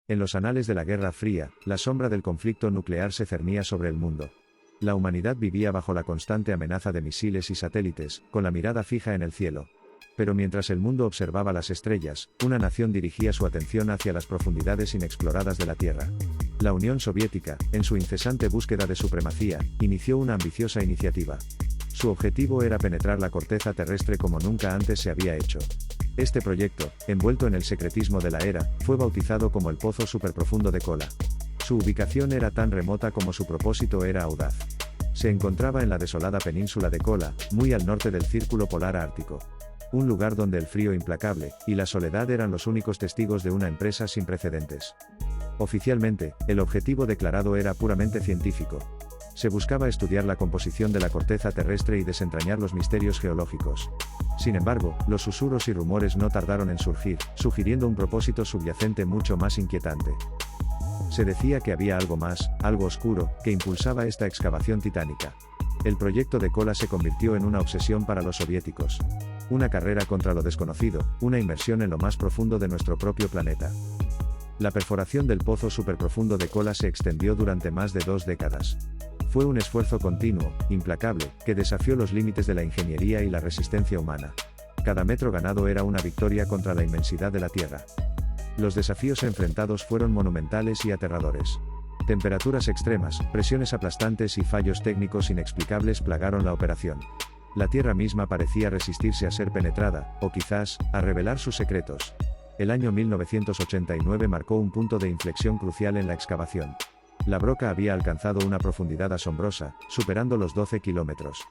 En los anales de la Guerra Fría, la sombra del conflicto nuclear se cernía sobre el mundo. La humanidad vivía bajo la constante amenaza de misiles y satélites, con la mirada fija en el cielo. Pero mientras el mundo observaba las estrellas, una nación dirigía su atención hacia las profundidades inexploradas de la Tierra. La Unión Soviética, en su incesante búsqueda de supremacía, inició una ambiciosa iniciativa. Su objetivo era penetrar la corteza terrestre como nunca antes se había hecho. Este proyecto, envuelto en el secretismo de la era, fue bautizado como el Pozo Superprofundo de Kola. Su ubicación era tan remota como su propósito era audaz. Se encontraba en la desolada península de Kola, muy al norte del Círculo Polar Ártico. Un lugar donde el frío implacable y la soledad eran los únicos testigos de una empresa sin precedentes. Oficialmente, el objetivo declarado era puramente científico. Se buscaba estudiar la composición de la corteza terrestre y desentrañar los misterios geológicos. Sin embargo, los susurros y rumores no tardaron en surgir, sugiriendo un propósito subyacente mucho más inquietante. Se decía que había algo más, algo oscuro, que impulsaba esta excavación titánica. El proyecto de Kola se convirtió en una obsesión para los soviéticos. Una carrera contra lo desconocido, una inmersión en lo más profundo de nuestro propio planeta. La perforación del pozo superprofundo de Kola se extendió durante más de 2 décadas. Fue un esfuerzo continuo, implacable, que desafió los límites de la ingeniería y la resistencia humana. Cada metro ganado era una victoria contra la inmensidad de la Tierra. Los desafíos enfrentados fueron monumentales y aterradores. Temperaturas extremas, presiones aplastantes y fallos técnicos inexplicables plagaron la operación. La Tierra misma parecía resistirse a ser penetrada, o quizás, a revelar sus secretos. El año 1989 marcó un punto de inflexión crucial en la excavación. La broca había alcanzado una profundidad asombrosa, superando los 12 kilómetros.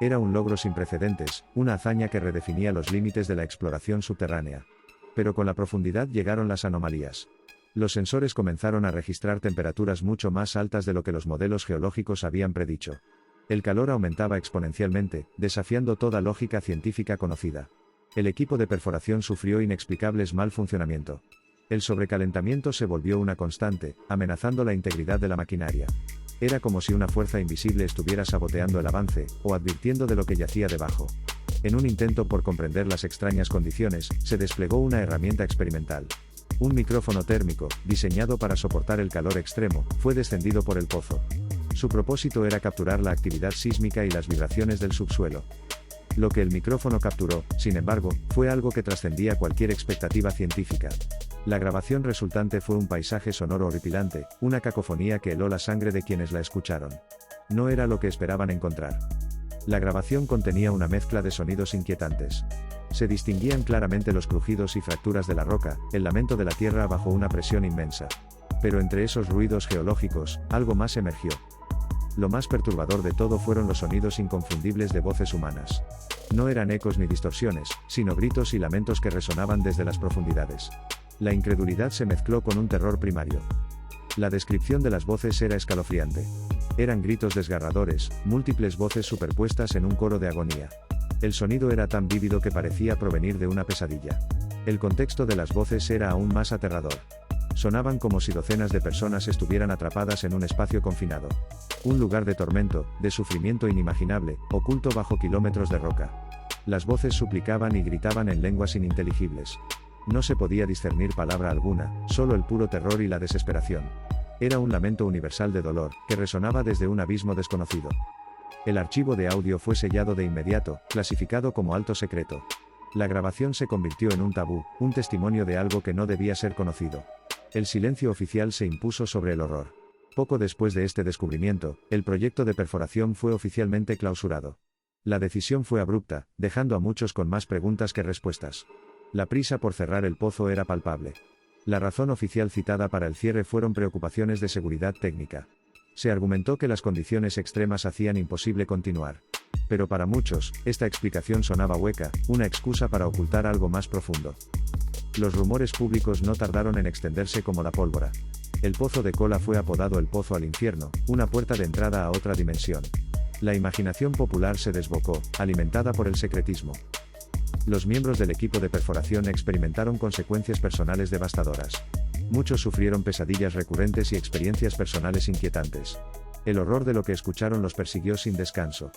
Era un logro sin precedentes, una hazaña que redefinía los límites de la exploración subterránea. Pero con la profundidad llegaron las anomalías. Los sensores comenzaron a registrar temperaturas mucho más altas de lo que los modelos geológicos habían predicho. El calor aumentaba exponencialmente, desafiando toda lógica científica conocida. El equipo de perforación sufrió inexplicables mal funcionamiento. El sobrecalentamiento se volvió una constante, amenazando la integridad de la maquinaria. Era como si una fuerza invisible estuviera saboteando el avance, o advirtiendo de lo que yacía debajo. En un intento por comprender las extrañas condiciones, se desplegó una herramienta experimental. Un micrófono térmico, diseñado para soportar el calor extremo, fue descendido por el pozo. Su propósito era capturar la actividad sísmica y las vibraciones del subsuelo. Lo que el micrófono capturó, sin embargo, fue algo que trascendía cualquier expectativa científica. La grabación resultante fue un paisaje sonoro horripilante, una cacofonía que heló la sangre de quienes la escucharon. No era lo que esperaban encontrar. La grabación contenía una mezcla de sonidos inquietantes. Se distinguían claramente los crujidos y fracturas de la roca, el lamento de la tierra bajo una presión inmensa. Pero entre esos ruidos geológicos, algo más emergió. Lo más perturbador de todo fueron los sonidos inconfundibles de voces humanas. No eran ecos ni distorsiones, sino gritos y lamentos que resonaban desde las profundidades. La incredulidad se mezcló con un terror primario. La descripción de las voces era escalofriante. Eran gritos desgarradores, múltiples voces superpuestas en un coro de agonía. El sonido era tan vívido que parecía provenir de una pesadilla. El contexto de las voces era aún más aterrador. Sonaban como si docenas de personas estuvieran atrapadas en un espacio confinado. Un lugar de tormento, de sufrimiento inimaginable, oculto bajo kilómetros de roca. Las voces suplicaban y gritaban en lenguas ininteligibles. No se podía discernir palabra alguna, solo el puro terror y la desesperación. Era un lamento universal de dolor, que resonaba desde un abismo desconocido. El archivo de audio fue sellado de inmediato, clasificado como alto secreto. La grabación se convirtió en un tabú, un testimonio de algo que no debía ser conocido. El silencio oficial se impuso sobre el horror. Poco después de este descubrimiento, el proyecto de perforación fue oficialmente clausurado. La decisión fue abrupta, dejando a muchos con más preguntas que respuestas. La prisa por cerrar el pozo era palpable. La razón oficial citada para el cierre fueron preocupaciones de seguridad técnica. Se argumentó que las condiciones extremas hacían imposible continuar. Pero para muchos, esta explicación sonaba hueca, una excusa para ocultar algo más profundo. Los rumores públicos no tardaron en extenderse como la pólvora. El pozo de Kola fue apodado el Pozo al Infierno, una puerta de entrada a otra dimensión. La imaginación popular se desbocó, alimentada por el secretismo. Los miembros del equipo de perforación experimentaron consecuencias personales devastadoras. Muchos sufrieron pesadillas recurrentes y experiencias personales inquietantes. El horror de lo que escucharon los persiguió sin descanso.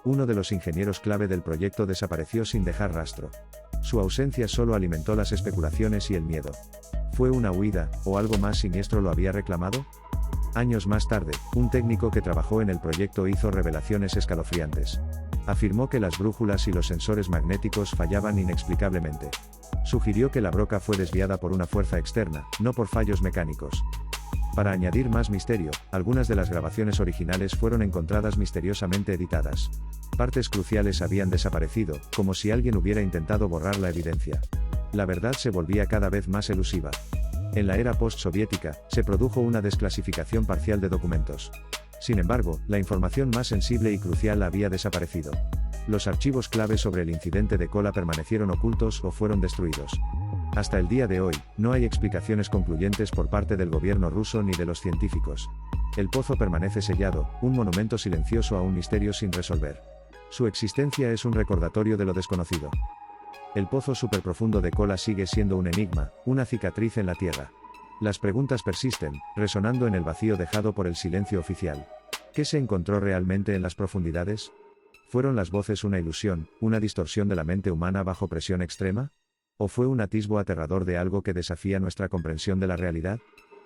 Uno de los ingenieros clave del proyecto desapareció sin dejar rastro. Su ausencia solo alimentó las especulaciones y el miedo. ¿Fue una huida, o algo más siniestro lo había reclamado? Años más tarde, un técnico que trabajó en el proyecto hizo revelaciones escalofriantes. Afirmó que las brújulas y los sensores magnéticos fallaban inexplicablemente. Sugirió que la broca fue desviada por una fuerza externa, no por fallos mecánicos. Para añadir más misterio, algunas de las grabaciones originales fueron encontradas misteriosamente editadas. Partes cruciales habían desaparecido, como si alguien hubiera intentado borrar la evidencia. La verdad se volvía cada vez más elusiva. En la era post-soviética, se produjo una desclasificación parcial de documentos. Sin embargo, la información más sensible y crucial había desaparecido. Los archivos clave sobre el incidente de Kola permanecieron ocultos o fueron destruidos. Hasta el día de hoy, no hay explicaciones concluyentes por parte del gobierno ruso ni de los científicos. El pozo permanece sellado, un monumento silencioso a un misterio sin resolver. Su existencia es un recordatorio de lo desconocido. El pozo superprofundo de Kola sigue siendo un enigma, una cicatriz en la tierra. Las preguntas persisten, resonando en el vacío dejado por el silencio oficial. ¿Qué se encontró realmente en las profundidades? ¿Fueron las voces una ilusión, una distorsión de la mente humana bajo presión extrema? ¿O fue un atisbo aterrador de algo que desafía nuestra comprensión de la realidad?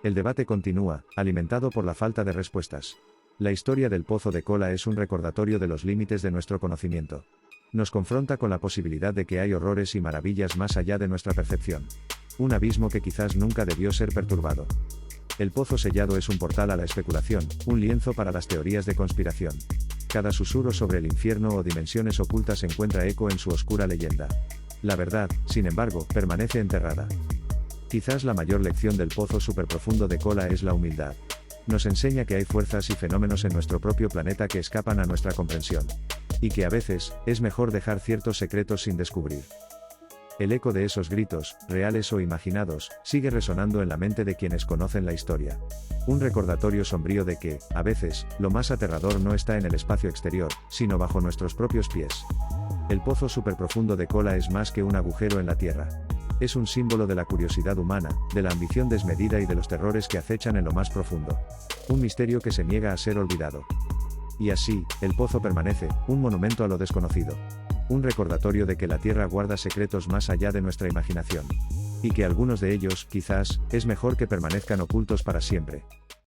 El debate continúa, alimentado por la falta de respuestas. La historia del pozo de Kola es un recordatorio de los límites de nuestro conocimiento. Nos confronta con la posibilidad de que hay horrores y maravillas más allá de nuestra percepción. Un abismo que quizás nunca debió ser perturbado. El pozo sellado es un portal a la especulación, un lienzo para las teorías de conspiración. Cada susurro sobre el infierno o dimensiones ocultas encuentra eco en su oscura leyenda. La verdad, sin embargo, permanece enterrada. Quizás la mayor lección del pozo superprofundo de Kola es la humildad. Nos enseña que hay fuerzas y fenómenos en nuestro propio planeta que escapan a nuestra comprensión. Y que a veces, es mejor dejar ciertos secretos sin descubrir. El eco de esos gritos, reales o imaginados, sigue resonando en la mente de quienes conocen la historia. Un recordatorio sombrío de que, a veces, lo más aterrador no está en el espacio exterior, sino bajo nuestros propios pies. El pozo superprofundo de Kola es más que un agujero en la tierra. Es un símbolo de la curiosidad humana, de la ambición desmedida y de los terrores que acechan en lo más profundo. Un misterio que se niega a ser olvidado. Y así, el pozo permanece, un monumento a lo desconocido. Un recordatorio de que la Tierra guarda secretos más allá de nuestra imaginación. Y que algunos de ellos, quizás, es mejor que permanezcan ocultos para siempre.